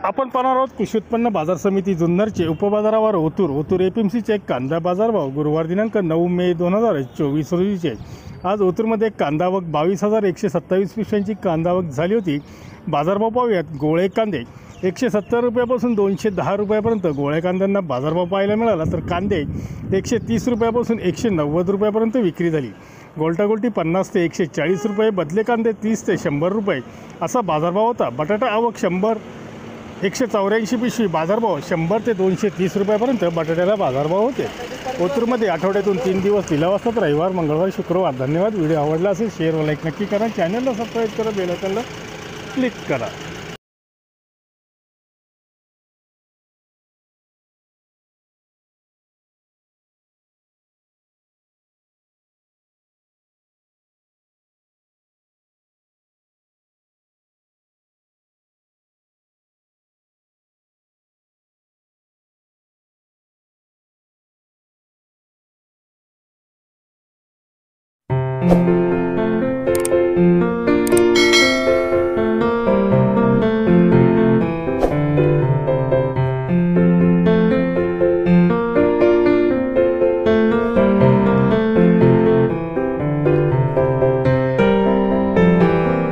आपण पाहणार आहोत कृषी उत्पन्न बाजार समिती जुन्नरचे उपबाजारावर ओतूर एपीएमसीचे कांदा बाजारभाव गुरुवार दिनांक 9 मे 2024 रोजीचे। आज ओतूरमध्ये कांदा आवक 22,127 पिशव्यांची कांदा आवक झाली होती। बाजारभाव पाहूयात। गोळे कांदे 170 रुपयापासून 210 रुपयापर्यंत गोळ्या कांद्यांना बाजारभाव पाहायला मिळाला, तर कांदे 130 रुपयापासून 190 रुपयापर्यंत विक्री झाली। गोल्टागोल्टी 50 ते 140 रुपये, बदले कांदे 30 ते 100 रुपये असा बाजारभाव होता। बटाटा आवक 184 पिशवी, बाजारभाव 100 ते 230 रुपयापर्यंत बटाट्याला बाजारभाव होते। ओतूरमध्ये आठवड्यातून 3 दिवस लिलाव असतात, रविवार, मंगळवार, शुक्रवार। धन्यवाद। व्हिडिओ आवडला असेल शेअर व लाईक नक्की करा। चॅनलला सबस्क्राईब करा, बेल आयकॉनला क्लिक करा।